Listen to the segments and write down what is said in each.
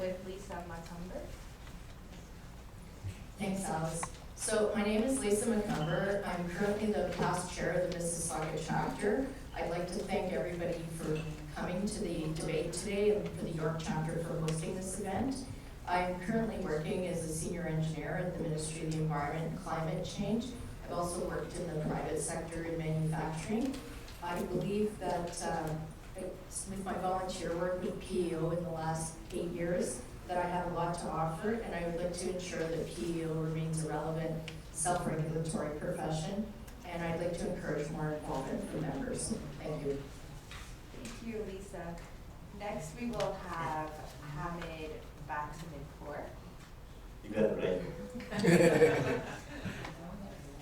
with Lisa MacCumber. Thanks, Alice. So my name is Lisa MacCumber. I'm currently the past chair of the Mississauga chapter. I'd like to thank everybody for coming to the debate today and for the York chapter for hosting this event. I'm currently working as a senior engineer at the Ministry of the Environment and Climate Change. I've also worked in the private sector in manufacturing. I believe that with my volunteer work with PEO in the last 8 years, that I have a lot to offer, and I would like to ensure that PEO remains a relevant self-regulatory profession, and I'd like to encourage more involvement from members. Thank you. Thank you, Lisa. Next, we will have Hamid Batenipour. You got it right.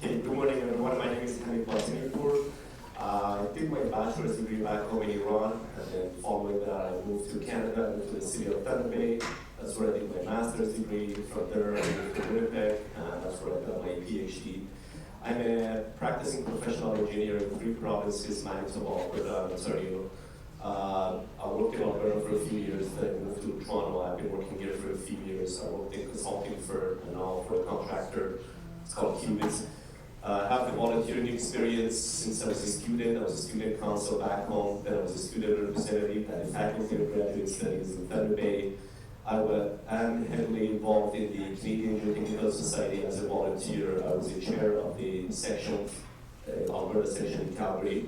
Okay, good morning everyone. My name is Hamid Batenipour. I did my bachelor's degree back home in Iran, and then following that I moved to Canada, moved to the city of Thunder Bay. That's where I did my master's degree. From there I moved to Winnipeg, and that's where I got my PhD. I'm a practicing professional engineer in 3 provinces, Manitoba, Alberta, and Ontario. I worked in Alberta for a few years, then I moved to Toronto. I've been working here for a few years. I worked in consulting for a contractor. It's called Cubids. I have the volunteering experience since I was a student. I was a student council back home, then I was a student representative at the Faculty of Graduate Studies in Thunder Bay. I am heavily involved in the Canadian Geotechnical Society as a volunteer. I was the chair of the section, Alberta section in Calgary.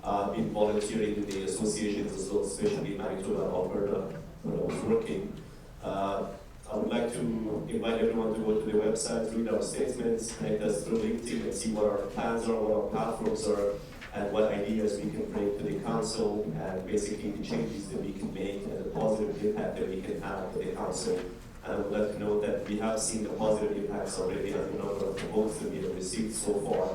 I've been volunteering in the associations as well, especially in Manitoba and Alberta when I was working. I would like to invite everyone to go to the website, read our statements, connect us through LinkedIn and see what our plans are, what our platforms are, and what ideas we can bring to the council, and basically the changes that we can make and the positive impact that we can have with the council. And I would like to note that we have seen the positive impacts already on the number of votes that we have received so far.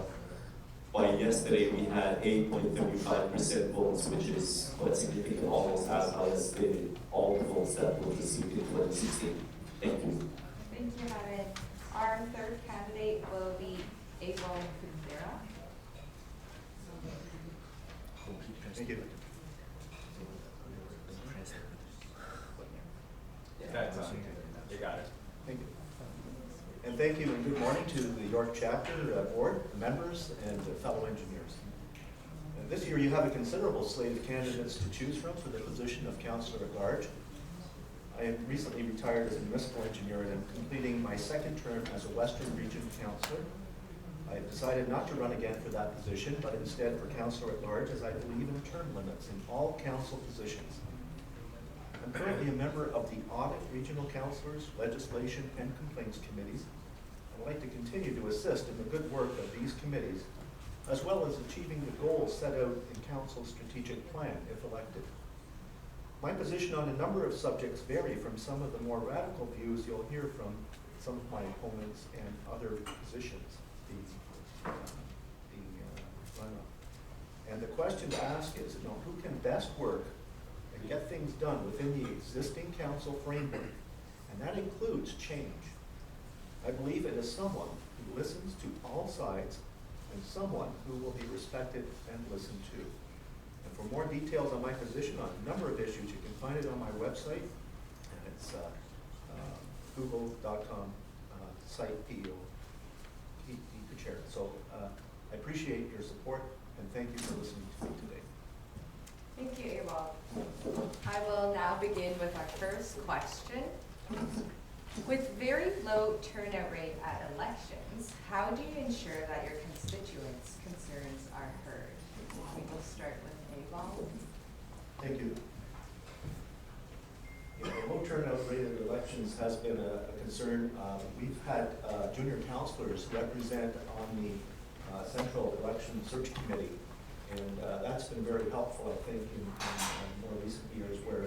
By yesterday, we had 8.35% votes, which is quite significant, almost as high as all the votes that were received in 2016. Thank you. Thank you, Hamid. Our third candidate will be Ewald Kuczera. Thank you. You got it. Thank you. And thank you and good morning to the York chapter board, the members, and the fellow engineers. This year you have a considerable slate of candidates to choose from for the position of Councillor-at-Large. I have recently retired as a municipal engineer and am completing my 2nd term as a Western Region Councillor. I have decided not to run again for that position, but instead for Councillor-at-Large, as I believe in term limits in all council positions. I'm currently a member of the Audit, Regional Councillors, Legislation, and Complaints Committees. I would like to continue to assist in the good work of these committees, as well as achieving the goals set out in Council's strategic plan, if elected. My position on a number of subjects vary from some of the more radical views you'll hear from some of my opponents and other positions being run up. And the question to ask is, who can best work and get things done within the existing council framework? And that includes change. I believe it is someone who listens to all sides and someone who will be respected and listened to. And for more details on my position on a number of issues, you can find it on my website, and it's google.com site PEO. Kuczera. So I appreciate your support and thank you for listening to me today. Thank you, Ewald. I will now begin with our first question. With very low turnout rate at elections, how do you ensure that your constituents' concerns are heard? We will start with Ewald. Thank you. The low turnout rate at elections has been a concern. We've had junior councillors represent on the Central Election Search Committee, and that's been very helpful, I think, in more recent years, where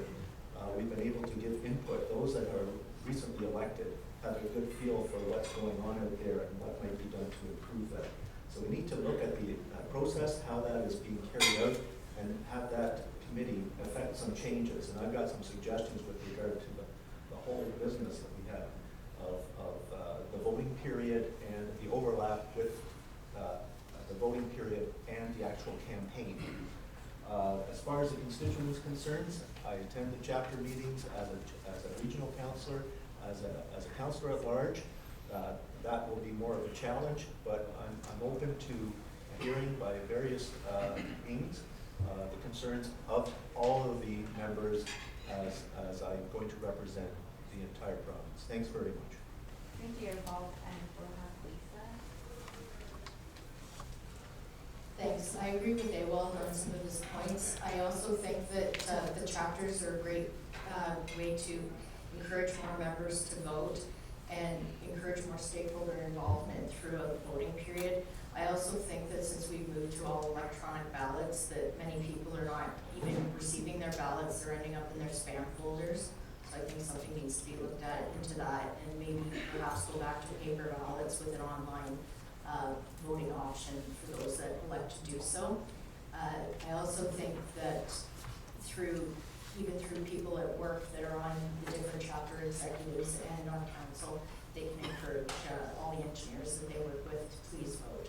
we've been able to give input. Those that are recently elected have a good feel for what's going on out there and what might be done to improve that. So we need to look at the process, how that is being carried out, and have that committee affect some changes. And I've got some suggestions with regard to the whole business that we have of the voting period and the overlap with the voting period and the actual campaign. As far as the constituents' concerns, I attend the chapter meetings as a regional councillor. As a councillor at large, that will be more of a challenge, but I'm open to hearing by various means the concerns of all of the members as I'm going to represent the entire province. Thanks very much. Thank you, Ewald, and we'll have Lisa. Thanks. I agree with Ewald on some of his points. I also think that the chapters are a great way to encourage more members to vote and encourage more stakeholder involvement throughout the voting period. I also think that since we've moved to all electronic ballots, that many people are not even receiving their ballots, they're ending up in their spam folders. So I think something needs to be looked at into that, and maybe perhaps go back to paper ballots with an online voting option for those that elect to do so. I also think that even through people at work that are on the different chapter executives and on council, they can encourage all the engineers that they work with to please vote.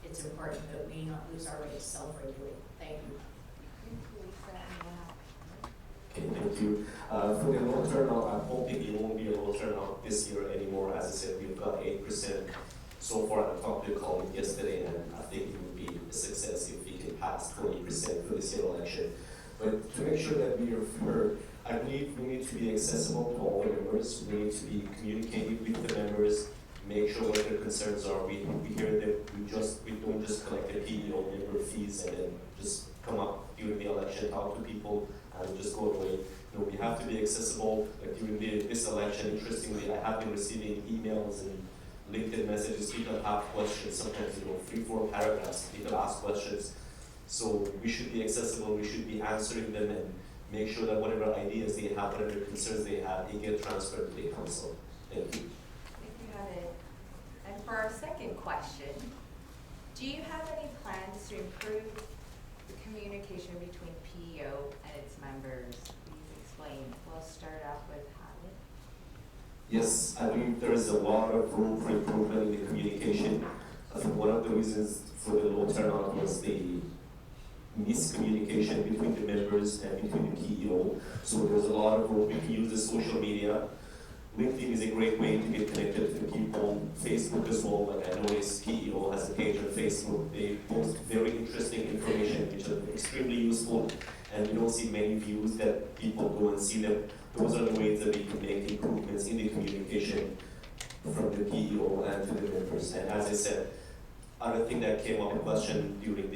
It's important that we not lose our right to self-regulate. Thank you. Thank you, Lisa, and we'll have Okay, thank you. For the low turnout, I'm hoping it won't be a low turnout this year anymore. As I said, we've got 8% so far. I talked to a colleague yesterday, and I think it would be a success if we can pass 20% for this year election. But to make sure that we are heard, I believe we need to be accessible to all the members. We need to be communicating with the members, make sure what their concerns are. We hear that we don't just collect the PEO member fees and then just come up during the election, talk to people, and just go away. You know, we have to be accessible. Like during this election, interestingly, I have been receiving emails and LinkedIn messages. People have questions. Sometimes, 3-4 paragraphs. People ask questions. So we should be accessible. We should be answering them and make sure that whatever ideas they have, whatever concerns they have, they get transferred to the council. Thank you. Thank you, Hamid. And for our second question, do you have any plans to improve the communication between PEO and its members? Please explain. We'll start off with Hamid. Yes, I believe there is a lot of room for improvement in the communication. I think one of the reasons for the low turnout was the miscommunication between the members and between the PEO. So there's a lot of room. We can use the social media. LinkedIn is a great way to get connected to people. Facebook as well. Like I noticed PEO has a page on Facebook. They post very interesting information, which are extremely useful. And we don't see many views that people go and see them. Those are the ways that we can make improvements in the communication from the PEO and to the members. And as I said, other thing that came up in question during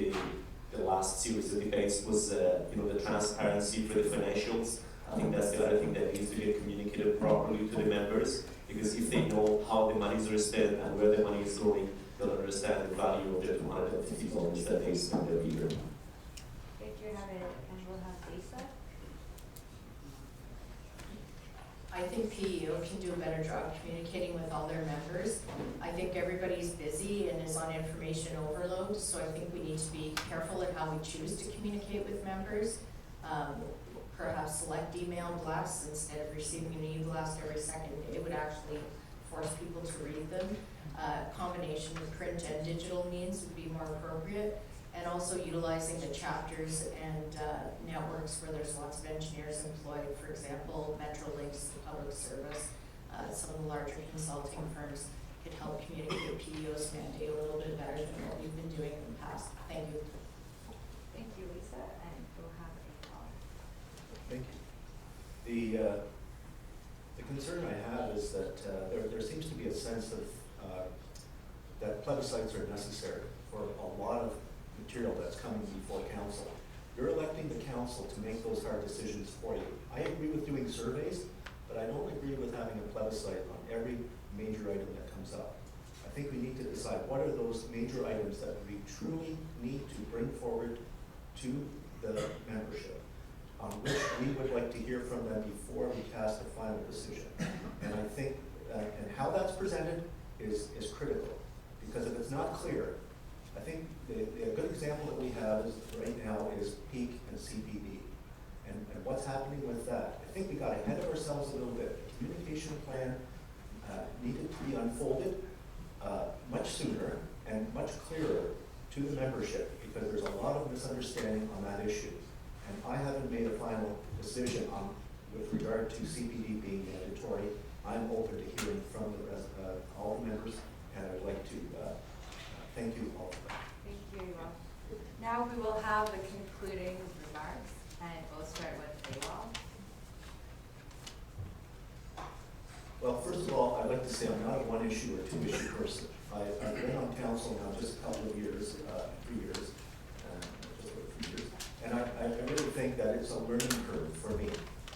the last series of debates was the transparency for the financials. I think that's the other thing that needs to get communicated properly to the members, because if they know how the monies are spent and where the money is going, they'll understand the value of the $250 that they spend every year. Thank you, Hamid, and we'll have Lisa. I think PEO can do a better job communicating with all their members. I think everybody's busy and is on information overload, so I think we need to be careful in how we choose to communicate with members. Perhaps select email blasts instead of receiving an e-blast every second day would actually force people to read them. Combination of print and digital means would be more appropriate, and also utilizing the chapters and networks where there's lots of engineers employed. For example, Metrolinx, the public service, some of the larger consulting firms could help communicate PEO's mandate a little bit better than what we've been doing in the past. Thank you. Thank you, Lisa, and we'll have Ewald. Thank you. The concern I have is that there seems to be a sense of that plebiscites are necessary for a lot of material that's coming before council. You're electing the council to make those hard decisions for you. I agree with doing surveys, but I don't agree with having a plebiscite on every major item that comes up. I think we need to decide what are those major items that we truly need to bring forward to the membership, on which we would like to hear from them before we cast a final decision. And I think, and how that's presented is critical, because if it's not clear, I think a good example that we have is right now is peak and CPD, and what's happening with that. I think we got ahead of ourselves a little bit. The communication plan needed to be unfolded much sooner and much clearer to the membership, because there's a lot of misunderstanding on that issue. And I haven't made a final decision on with regard to CPD being mandatory, I'm open to hearing from all the members, and I'd like to thank you all for that. Thank you, Ewald. Now we will have the concluding remarks, and we'll start with Ewald. Well, first of all, I'd like to say I'm not a one-issue or two-issue person. I've been on council now just a couple of years, 3 years, just over 3 years, and I really think that it's a learning curve for me.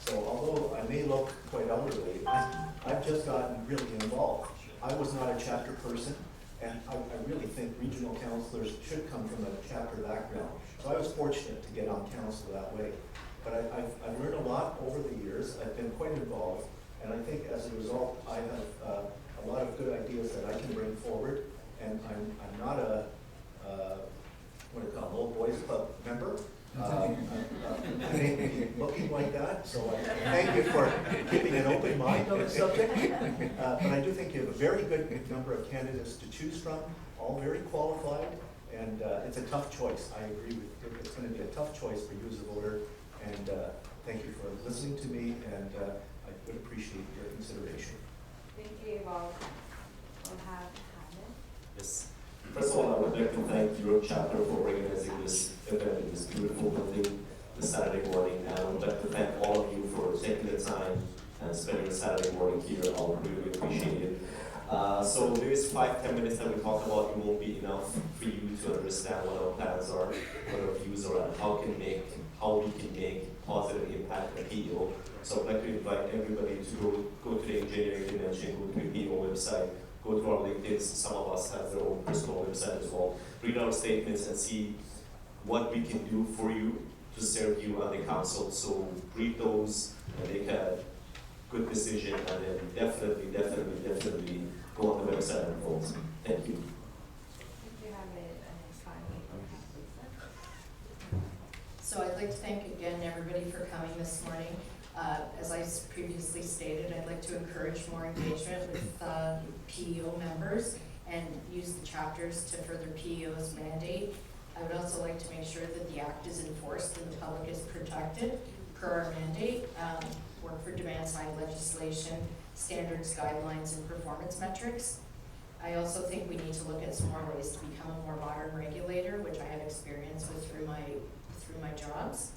So although I may look quite elderly, I've just gotten really involved. I was not a chapter person, and I really think regional councillors should come from a chapter background. So I was fortunate to get on council that way. But I've learned a lot over the years. I've been quite involved, and I think as a result, I have a lot of good ideas that I can bring forward. And I'm not a what do you call it, old boys club member. I may be looking like that, so I thank you for keeping an open mind on the subject. But I do think you have a very good number of candidates to choose from, all very qualified, and it's a tough choice. I agree with you. It's going to be a tough choice for you as a voter, and thank you for listening to me, and I would appreciate your consideration. Thank you, Ewald. We'll have Hamid. Yes. First of all, I would like to thank your chapter for organizing this event in this beautiful building this Saturday morning. And I would like to thank all of you for taking the time and spending the Saturday morning here. I would really appreciate it. So there is 5-10 minutes that we talked about. It won't be enough for you to understand what our plans are, what our views are, and how we can make positive impact on PEO. So I'd like to invite everybody to go to the engineering dimension, go to the PEO website, go to our LinkedIn. Some of us have their own personal website as well. Read our statements and see what we can do for you to serve you on the council. So read those and make a good decision, and then definitely go on the website and vote. Thank you. Thank you, Hamid. And then finally, we'll have Lisa. So I'd like to thank again everybody for coming this morning. As I previously stated, I'd like to encourage more engagement with PEO members and use the chapters to further PEO's mandate. I would also like to make sure that the act is enforced and the public is protected per our mandate. Work for demand side legislation, standards, guidelines, and performance metrics. I also think we need to look at some more ways to become a more modern regulator, which I have experience with through my jobs.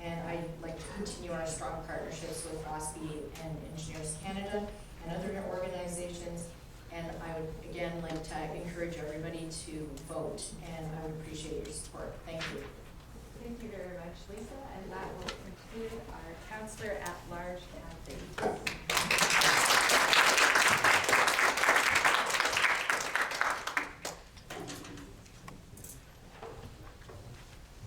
And I'd like to continue our strong partnerships with OSPI and Engineers Canada and other organizations. And I would again like to encourage everybody to vote, and I would appreciate your support. Thank you. Thank you very much, Lisa. And that will conclude our Councillor-at-Large